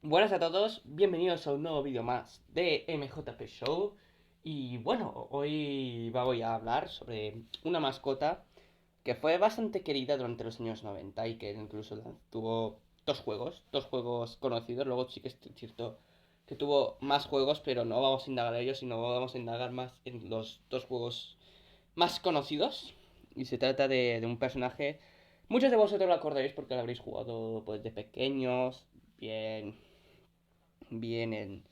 Buenas a todos, bienvenidos a un nuevo vídeo más de MJP Show. Y bueno, hoy voy a hablar sobre una mascota que fue bastante querida durante los años 90 y que incluso tuvo dos juegos conocidos. Luego sí que es cierto que tuvo más juegos, pero no vamos a indagar en ellos, sino vamos a indagar más en los dos juegos más conocidos. Y se trata de un personaje, muchos de vosotros lo acordaréis porque lo habréis jugado pues de pequeños, bien en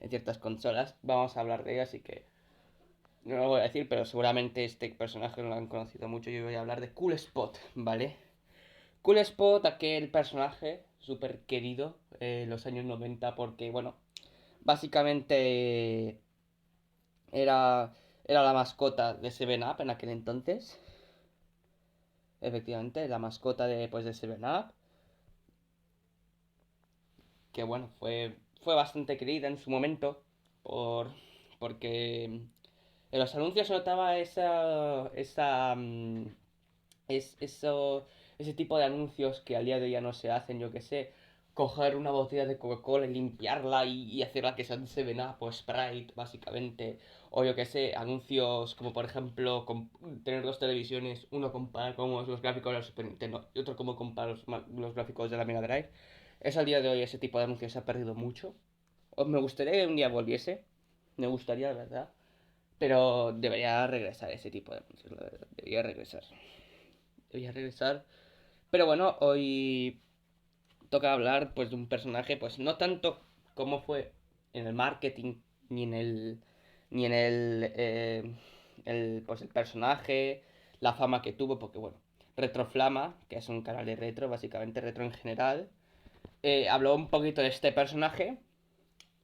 ciertas consolas. Vamos a hablar de ella, así que no lo voy a decir, pero seguramente este personaje lo han conocido mucho. Yo voy a hablar de Cool Spot, ¿vale? Cool Spot, aquel personaje súper querido en los años 90 porque, bueno, básicamente era la mascota de Seven Up en aquel entonces. Efectivamente, la mascota de Seven Up. Que bueno, fue bastante querida en su momento porque en los anuncios se notaba ese tipo de anuncios que al día de hoy ya no se hacen, yo que sé, coger una botella de Coca-Cola y limpiarla y hacerla que sea de 7 Up o Sprite, básicamente, o yo que sé, anuncios como por ejemplo tener dos televisiones, uno comparar como los gráficos de la Super Nintendo y otro como comparar los gráficos de la Mega Drive. Es al día de hoy ese tipo de anuncios se ha perdido mucho. Me gustaría que un día volviese, me gustaría, la verdad. Pero debería regresar ese tipo de anuncios, la verdad. Debería regresar. Debería regresar. Pero bueno, hoy toca hablar pues de un personaje, pues no tanto como fue en el marketing, ni en el. ni en el personaje, la fama que tuvo, porque bueno, Retroflama, que es un canal de retro, básicamente retro en general, habló un poquito de este personaje.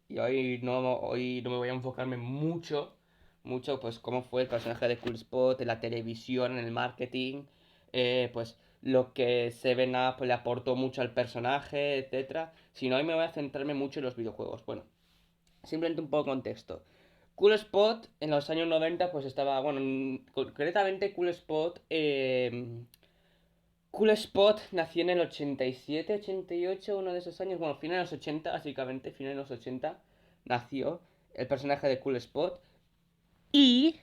Y hoy no me voy a enfocarme mucho, pues cómo fue el personaje de Cool Spot en la televisión, en el marketing, pues lo que Seven Up le aportó mucho al personaje, etcétera. Sino hoy me voy a centrarme mucho en los videojuegos. Bueno, simplemente un poco de contexto. Cool Spot en los años 90 pues estaba, bueno, concretamente Cool Spot Cool Spot nació en el 87, 88, uno de esos años. Bueno, finales de los 80, básicamente, finales de los 80 nació el personaje de Cool Spot. Y,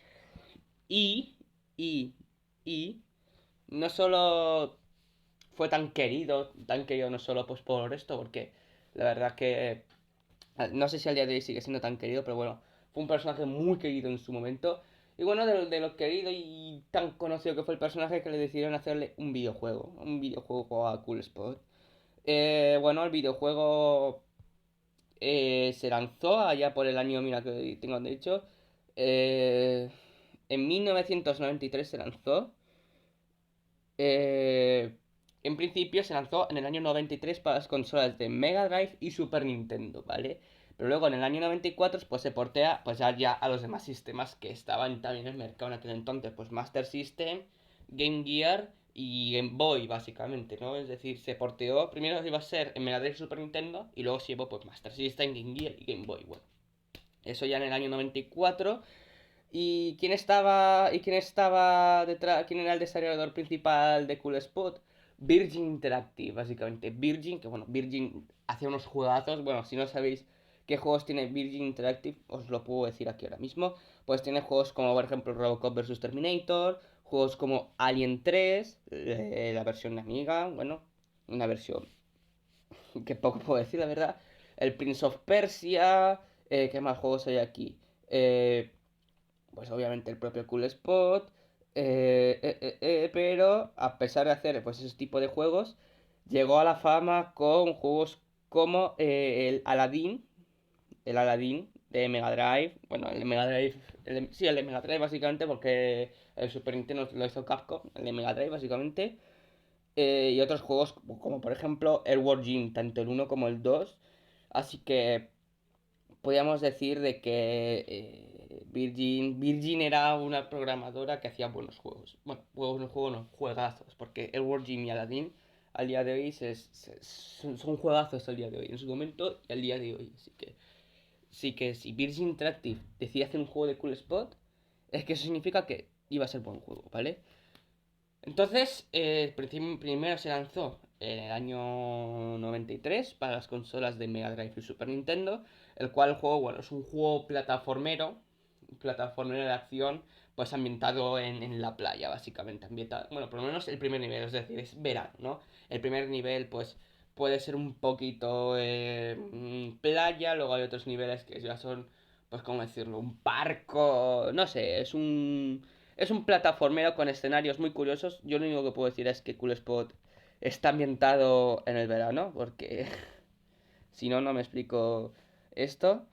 y, y, y, no solo fue tan querido no solo pues por esto, porque la verdad que no sé si al día de hoy sigue siendo tan querido, pero bueno, fue un personaje muy querido en su momento. Y bueno, de lo querido y tan conocido que fue el personaje que le decidieron hacerle un videojuego a Cool Spot. Bueno, el videojuego se lanzó allá por el año, mira que tengo de hecho, eh, en 1993 se lanzó. Eh, en principio se lanzó en el año 93 para las consolas de Mega Drive y Super Nintendo, ¿vale? Pero luego en el año 94 pues se portea pues ya a los demás sistemas que estaban también en el mercado en aquel entonces, pues Master System, Game Gear y Game Boy básicamente, ¿no? Es decir, se porteó, primero iba a ser en Mega Drive y Super Nintendo y luego se llevó pues Master System, Game Gear y Game Boy, bueno. Eso ya en el año 94. ¿Y quién estaba detrás? ¿Quién era el desarrollador principal de Cool Spot? Virgin Interactive, básicamente. Virgin, que bueno, Virgin hacía unos juegazos. Bueno, si no sabéis qué juegos tiene Virgin Interactive, os lo puedo decir aquí ahora mismo. Pues tiene juegos como, por ejemplo, Robocop vs Terminator, juegos como Alien 3, la versión amiga, bueno, una versión que poco puedo decir, la verdad. El Prince of Persia, ¿qué más juegos hay aquí? Pues obviamente el propio Cool Spot, pero a pesar de hacer pues ese tipo de juegos, llegó a la fama con juegos como el Aladdin de Mega Drive, bueno, el de Mega Drive, sí, el de Mega Drive básicamente porque el Super Nintendo lo hizo Capcom, el de Mega Drive básicamente, y otros juegos como por ejemplo el War Gym, tanto el uno como el 2, así que podríamos decir de que Virgin era una programadora que hacía buenos juegos. Bueno, juegos no, juegazos, porque Edward Jim y Aladdin al día de hoy son juegazos al día de hoy, en su momento y al día de hoy. Así que sí que si Virgin Interactive decide hacer un juego de Cool Spot, es que eso significa que iba a ser buen juego, ¿vale? Entonces, primero se lanzó en el año 93 para las consolas de Mega Drive y Super Nintendo, el cual el juego, bueno, es un juego plataformero de acción, pues ambientado en la playa, básicamente, ambientado, bueno, por lo menos el primer nivel, es decir, es verano, ¿no? El primer nivel, pues, puede ser un poquito playa, luego hay otros niveles que ya son, pues, ¿cómo decirlo? Un parco, no sé, es un plataformero con escenarios muy curiosos. Yo lo único que puedo decir es que Cool Spot está ambientado en el verano, porque si no, no me explico esto.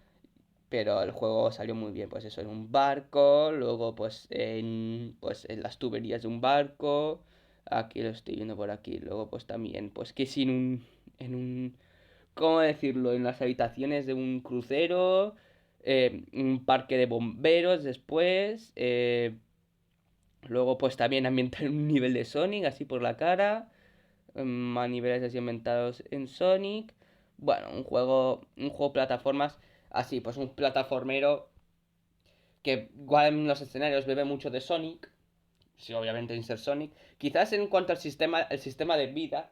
Pero el juego salió muy bien, pues eso, en un barco, luego pues en las tuberías de un barco, aquí lo estoy viendo por aquí, luego pues también, pues que sin ¿cómo decirlo? En las habitaciones de un crucero, un parque de bomberos después, luego pues también ambientar un nivel de Sonic, así por la cara, más niveles así ambientados en Sonic. Bueno, un juego plataformas, así, pues un plataformero que igual en los escenarios bebe mucho de Sonic, sí, obviamente en ser Sonic. Quizás en cuanto al sistema de vida,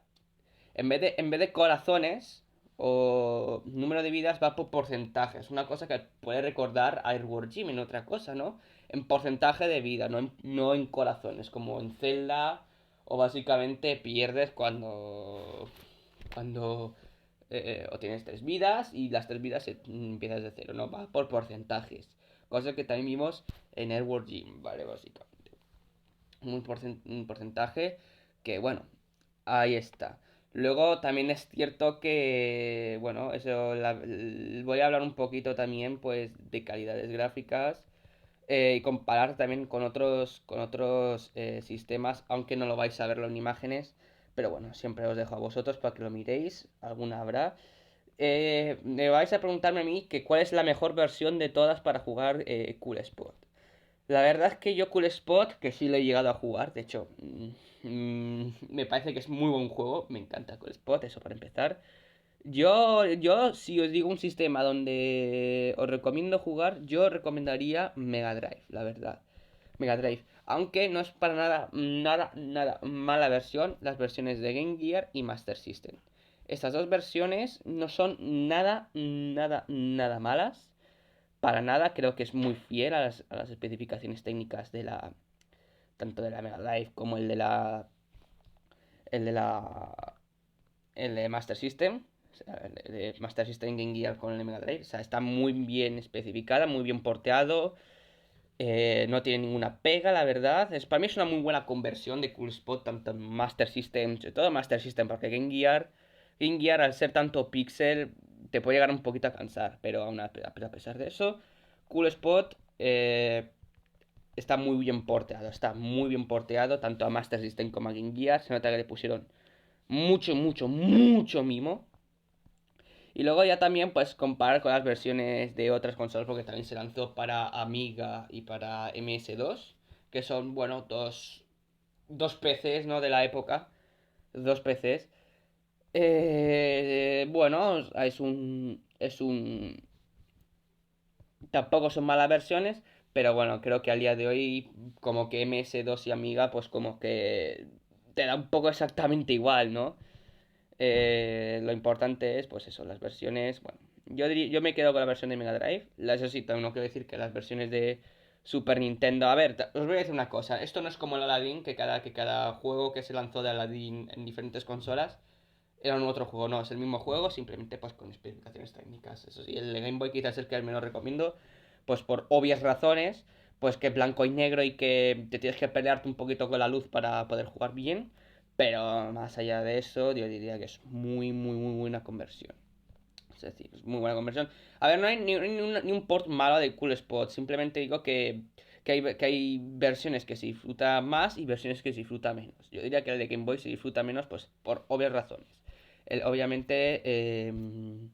en vez de corazones o número de vidas va por porcentajes. Una cosa que puede recordar a Airworld Gym en otra cosa, ¿no? En porcentaje de vida, no en corazones, como en Zelda, o básicamente pierdes cuando o tienes 3 vidas y las 3 vidas empiezas de cero, ¿no? Va por porcentajes. Cosa que también vimos en Airworld Gym, ¿vale? Básicamente. Un porcentaje que, bueno, ahí está. Luego también es cierto que, bueno, voy a hablar un poquito también, pues, de calidades gráficas y comparar también con otros sistemas, aunque no lo vais a verlo en imágenes, pero bueno, siempre os dejo a vosotros para que lo miréis, alguna habrá. Me vais a preguntarme a mí que cuál es la mejor versión de todas para jugar Cool Sport. La verdad es que yo Cool Spot, que sí lo he llegado a jugar, de hecho, me parece que es muy buen juego, me encanta Cool Spot, eso para empezar. Yo, si os digo un sistema donde os recomiendo jugar, yo recomendaría Mega Drive, la verdad. Mega Drive. Aunque no es para nada, nada, nada mala versión, las versiones de Game Gear y Master System. Estas dos versiones no son nada, nada, nada malas. Para nada, creo que es muy fiel a las especificaciones técnicas tanto de la Mega Drive como el de la, el de Master System. O sea, el de Master System Game Gear con el de Mega Drive. O sea, está muy bien especificada, muy bien porteado. No tiene ninguna pega, la verdad. Para mí es una muy buena conversión de Cool Spot, tanto en Master System, sobre todo Master System, porque Game Gear al ser tanto pixel, te puede llegar un poquito a cansar, pero a pesar de eso, Cool Spot está muy bien porteado, tanto a Master System como a Game Gear. Se nota que le pusieron mucho, mucho, mucho mimo. Y luego ya también pues comparar con las versiones de otras consolas porque también se lanzó para Amiga y para MS2, que son, bueno, dos PCs, ¿no? De la época, dos PCs. Bueno, tampoco son malas versiones, pero bueno, creo que al día de hoy como que MS2 y Amiga pues como que te da un poco exactamente igual, ¿no? Lo importante es, pues eso, las versiones. Bueno, yo me quedo con la versión de Mega Drive. Eso sí, también no quiero decir que las versiones de Super Nintendo. A ver, os voy a decir una cosa. Esto no es como el Aladdin, que cada juego que se lanzó de Aladdin en diferentes consolas era un otro juego. No, es el mismo juego, simplemente pues con especificaciones técnicas. Eso sí, el de Game Boy quizás es el que al menos recomiendo, pues por obvias razones. Pues que blanco y negro y que te tienes que pelearte un poquito con la luz para poder jugar bien. Pero más allá de eso, yo diría que es muy, muy, muy buena conversión. Es decir, es muy buena conversión. A ver, no hay ni un port malo de Cool Spot. Simplemente digo que hay versiones que se disfruta más y versiones que se disfruta menos. Yo diría que el de Game Boy se disfruta menos, pues por obvias razones. Obviamente, el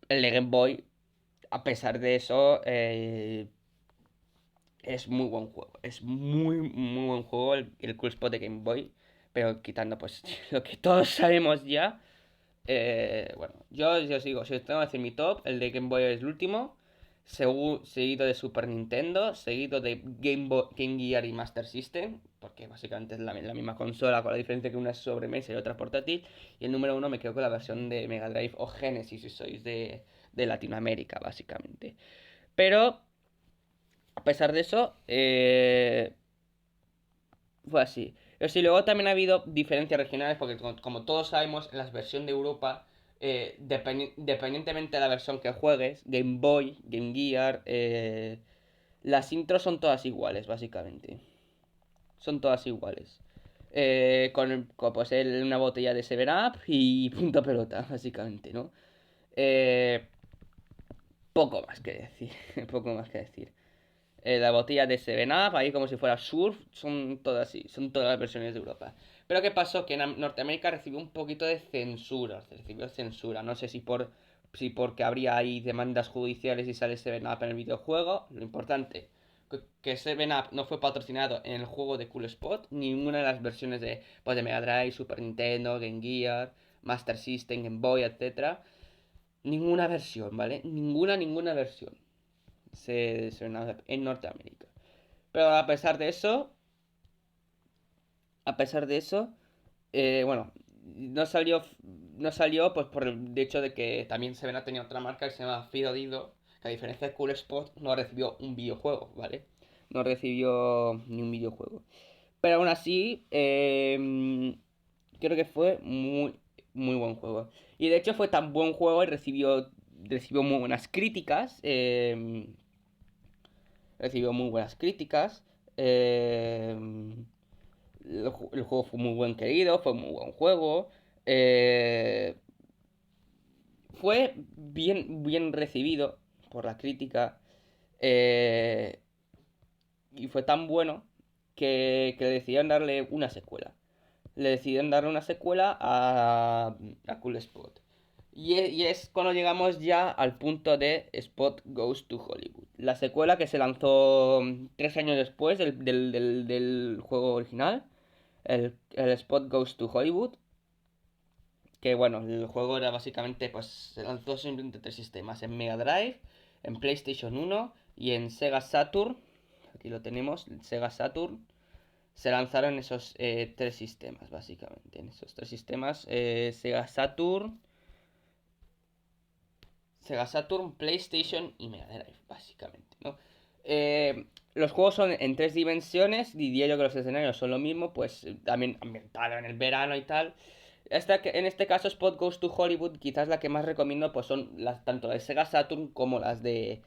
de Game Boy, a pesar de eso, es muy buen juego. Es muy, muy buen juego el Cool Spot de Game Boy. Pero quitando pues lo que todos sabemos ya. Bueno, yo os digo, si os tengo que decir mi top, el de Game Boy es el último. seguido de Super Nintendo, seguido de Game Gear y Master System, porque básicamente es la misma consola, con la diferencia que una es sobremesa y otra portátil. Y el número uno me quedo con la versión de Mega Drive o Genesis, si sois de Latinoamérica, básicamente. Pero, a pesar de eso, fue así. Pero sí, luego también ha habido diferencias regionales, porque como todos sabemos, en la versión de Europa, dependientemente de la versión que juegues, Game Boy, Game Gear, las intros son todas iguales, básicamente. Son todas iguales. Pues una botella de 7-Up y punto pelota, básicamente, ¿no? Eh, Poco más que decir, poco más que decir. La botella de 7-Up, ahí como si fuera surf, son todas así, son todas las versiones de Europa. Pero ¿qué pasó? Que en Norteamérica recibió un poquito de censura, recibió censura, no sé si porque habría ahí demandas judiciales y sale 7-Up en el videojuego, lo importante, que 7-Up no fue patrocinado en el juego de Cool Spot, ninguna de las versiones de Mega Drive, Super Nintendo, Game Gear, Master System, Game Boy, etcétera. Ninguna versión, ¿vale? Ninguna versión se en Norteamérica. Pero a pesar de eso, bueno, no salió pues por el hecho de que también se ha tenido otra marca que se llama Fido Dido, que a diferencia de Cool Spot no recibió un videojuego, ¿vale? No recibió ni un videojuego. Pero aún así, creo que fue muy, muy buen juego. Y de hecho fue tan buen juego y recibió muy buenas críticas. Recibió muy buenas críticas. eh, el juego fue muy buen querido, fue muy buen juego. eh, Fue bien recibido por la crítica. eh, y fue tan bueno que le decidieron darle una secuela. Le decidieron darle una secuela a Cool Spot. Y es cuando llegamos ya al punto de Spot Goes to Hollywood. La secuela que se lanzó 3 años después del juego original. El Spot Goes to Hollywood. Que bueno, el juego era básicamente, pues se lanzó simplemente 3 sistemas. En Mega Drive, en PlayStation 1 y en Sega Saturn. Aquí lo tenemos, Sega Saturn. Se lanzaron esos 3 sistemas, básicamente. En esos 3 sistemas, Sega Saturn, PlayStation y Mega Drive, básicamente, ¿no? Los juegos son en 3 dimensiones, diría yo que los escenarios son lo mismo, pues también ambientado en el verano y tal. En este caso, Spot Goes to Hollywood, quizás la que más recomiendo, pues son tanto las de Sega Saturn como las de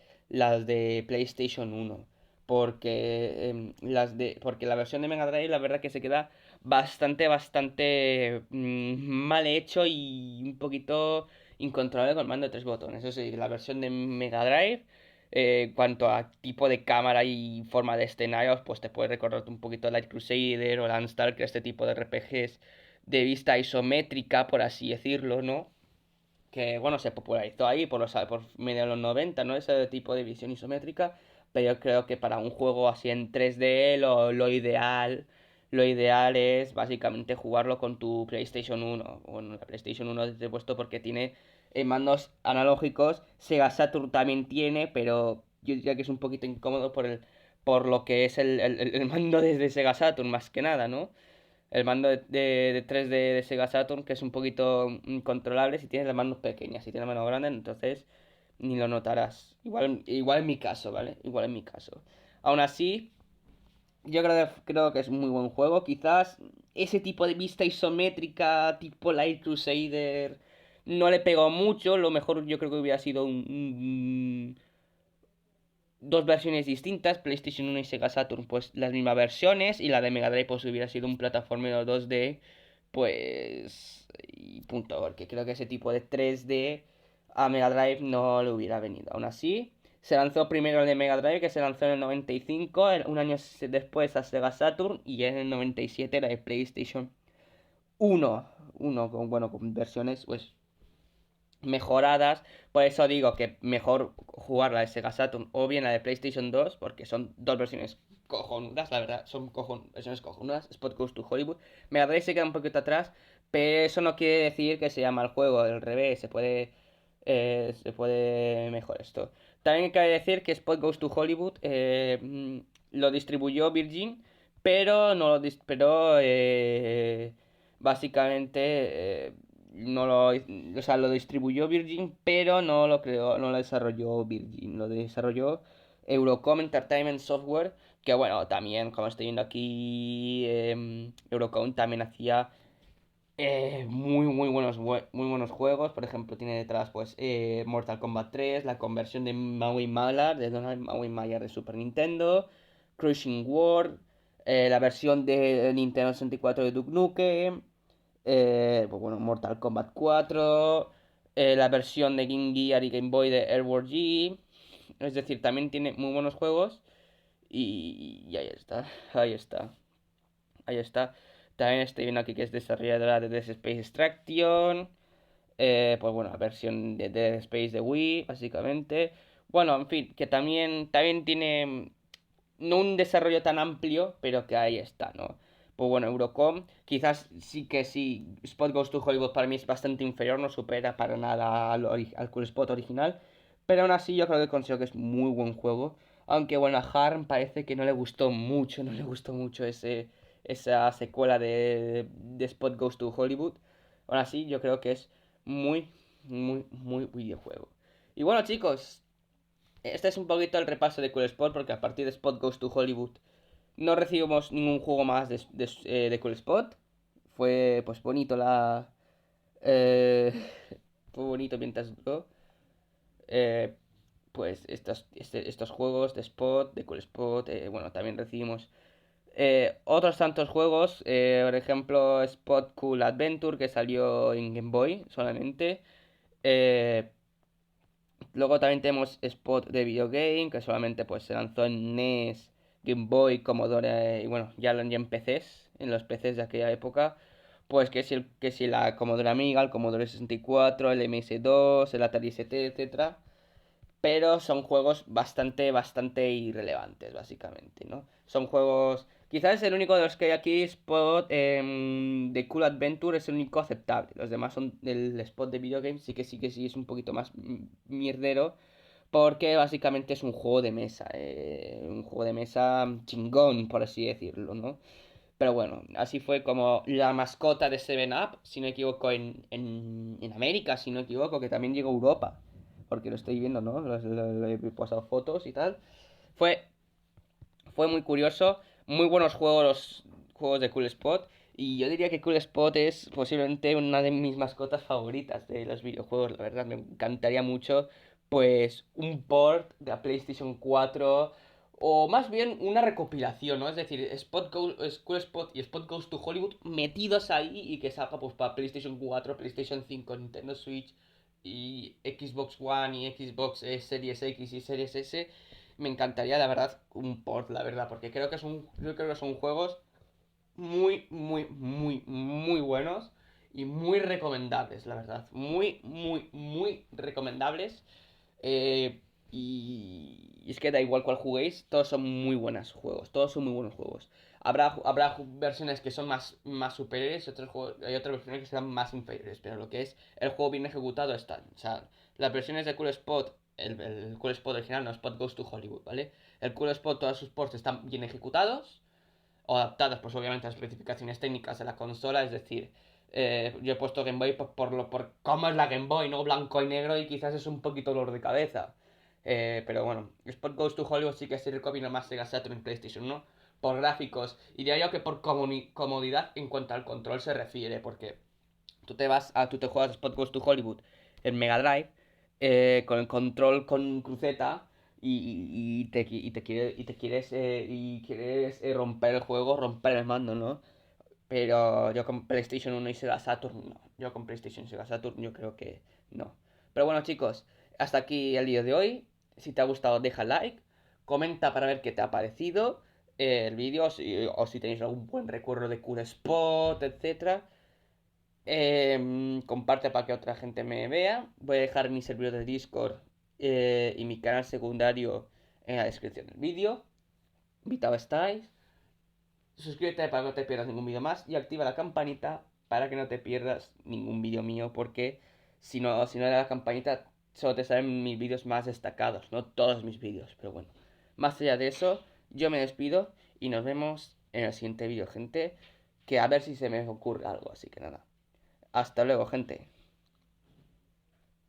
PlayStation 1. Porque la versión de Mega Drive, la verdad que se queda bastante mal hecho y un poquito incontrolable con el mando de 3 botones. Eso sí, la versión de Mega Drive, en cuanto a tipo de cámara y forma de escenarios, pues te puede recordar un poquito Light Crusader o Landstalker, este tipo de RPGs de vista isométrica, por así decirlo, ¿no? Que, bueno, se popularizó ahí por medio de los 90, ¿no? Ese tipo de visión isométrica, pero yo creo que para un juego así en 3D, lo ideal es básicamente jugarlo con tu PlayStation 1. Bueno, la PlayStation 1 desde puesto porque tiene mandos analógicos. Sega Saturn también tiene, pero yo diría que es un poquito incómodo por lo que es el mando desde Sega Saturn, más que nada, ¿no? El mando de 3D de Sega Saturn, que es un poquito incontrolable si tienes las manos pequeñas. Si tienes las manos grandes, entonces ni lo notarás. Igual en mi caso, ¿vale? Igual en mi caso. Aún así, yo creo que es un muy buen juego. Quizás ese tipo de vista isométrica, tipo Light Crusader, no le pegó mucho. Lo mejor yo creo que hubiera sido dos versiones distintas, PlayStation 1 y Sega Saturn, pues las mismas versiones, y la de Mega Drive pues hubiera sido un plataformero 2D, pues y punto, porque creo que ese tipo de 3D a Mega Drive no le hubiera venido. Aún así, se lanzó primero el de Mega Drive, que se lanzó en el 95, un año después a Sega Saturn, y en el 97 la de PlayStation 1, con versiones pues mejoradas. Por eso digo que mejor jugar la de Sega Saturn o bien la de PlayStation 2, porque son dos versiones cojonudas, la verdad, son versiones cojonudas. Spot Goes to Hollywood. Mega Drive se queda un poquito atrás, pero eso no quiere decir que sea mal juego, al revés, se puede mejor esto. También cabe decir que Spot Goes to Hollywood lo distribuyó Virgin, pero no lo pero básicamente no lo, o sea, lo distribuyó Virgin, pero no lo creó, no lo desarrolló Virgin, lo desarrolló Eurocom Entertainment Software, que bueno, también como estoy viendo aquí, Eurocom también hacía muy buenos juegos. Por ejemplo, tiene detrás pues Mortal Kombat 3, la conversión de Maui Mallard, de Donald Maui Mallard de Super Nintendo, Crushing World, la versión de Nintendo 64 de Duke Nukem, pues bueno, Mortal Kombat 4, la versión de Game Gear y Game Boy de Airworld G. Es decir, también tiene muy buenos juegos y ahí está, ahí está. Ahí está. También estoy viendo aquí que es desarrolladora de Dead Space Extraction. Pues bueno, la versión de Dead Space de Wii, básicamente. Bueno, en fin, que también tiene no un desarrollo tan amplio, pero que ahí está, ¿no? Pues bueno, Eurocom, quizás sí que sí, Spot Goes to Hollywood para mí es bastante inferior, no supera para nada al Cool Spot original, pero aún así yo creo que considero que es muy buen juego, aunque bueno, a Harm parece que no le gustó mucho, no le gustó mucho esa secuela de Spot Goes to Hollywood, aún así yo creo que es muy videojuego. Y bueno chicos, este es un poquito el repaso de Cool Spot, porque a partir de Spot Goes to Hollywood no recibimos ningún juego más de Cool Spot. Fue pues bonito eh, fue bonito mientras duró. Eh, pues estos juegos de Spot, de Cool Spot, bueno, también recibimos otros tantos juegos, por ejemplo Spot Cool Adventure que salió en Game Boy solamente. Eh, Luego también tenemos Spot de Video Game, que solamente pues se lanzó en NES, Game Boy, Commodore, y bueno, ya en PCs, en los PCs de aquella época. Pues que si la Commodore Amiga, el Commodore 64, el MS2, el Atari ST, etcétera. Pero son juegos bastante irrelevantes, básicamente, ¿no? Son juegos. Quizás el único de los que hay aquí, Spot de Cool Adventure, es el único aceptable. Los demás son del Spot de Video Games, sí es un poquito más mierdero. Porque básicamente es un juego de mesa. Un juego de mesa chingón, por así decirlo, ¿no? Pero bueno, así fue como la mascota de Seven Up, si no me equivoco, en América, si no me equivoco, que también llegó a Europa. Porque lo estoy viendo, ¿no? Lo he pasado fotos y tal. Fue, fue muy curioso. Muy buenos juegos los juegos de Cool Spot. Y yo diría que Cool Spot es posiblemente una de mis mascotas favoritas de los videojuegos. La verdad, me encantaría mucho, pues, un port de la PlayStation 4. O más bien una recopilación, ¿no? Es decir, Cool Spot y Spot Goes to Hollywood metidos ahí y que salga pues para PlayStation 4, PlayStation 5, Nintendo Switch y Xbox One y Xbox Series X y Series S. Me encantaría, la verdad, un port, la verdad, porque yo creo que son juegos muy buenos y muy recomendables, la verdad. Muy recomendables. Eh, y es que da igual cuál juguéis, todos son muy buenos juegos. Todos son muy buenos juegos. Habrá versiones que son más superiores, hay otras versiones que serán más inferiores. Pero lo que es el juego bien ejecutado está. O sea, las versiones de Cool Spot, el Cool Spot original, no Spot Goes to Hollywood, ¿vale? El Cool Spot, todos sus ports están bien ejecutados o adaptadas, pues obviamente a las especificaciones técnicas de la consola, es decir, yo he puesto Game Boy por cómo es la Game Boy, ¿no? Blanco y negro y quizás es un poquito dolor de cabeza. Pero bueno, Spot Goes to Hollywood sí que se recomienda más Sega Saturn y PlayStation, ¿no? Por gráficos y diría yo que por comodidad en cuanto al control se refiere, porque tú te juegas Spot Goes to Hollywood en Mega Drive con el control con cruceta y quieres romper el juego, romper el mando, ¿no? Pero yo con PlayStation 1 y Sega Saturn, no. Yo con PlayStation y Sega Saturn, yo creo que no. Pero bueno, chicos, hasta aquí el vídeo de hoy. Si te ha gustado, deja like. Comenta para ver qué te ha parecido el vídeo. O si tenéis algún buen recuerdo de Cool Spot, etcétera. Comparte para que otra gente me vea. Voy a dejar mi servidor de Discord y mi canal secundario en la descripción del vídeo. Invitado estáis. Suscríbete para que no te pierdas ningún vídeo más y activa la campanita para que no te pierdas ningún vídeo mío porque si no le das la campanita solo te salen mis vídeos más destacados, no todos mis vídeos, pero bueno. Más allá de eso, yo me despido y nos vemos en el siguiente vídeo, gente. Que a ver si se me ocurre algo, así que nada. Hasta luego, gente.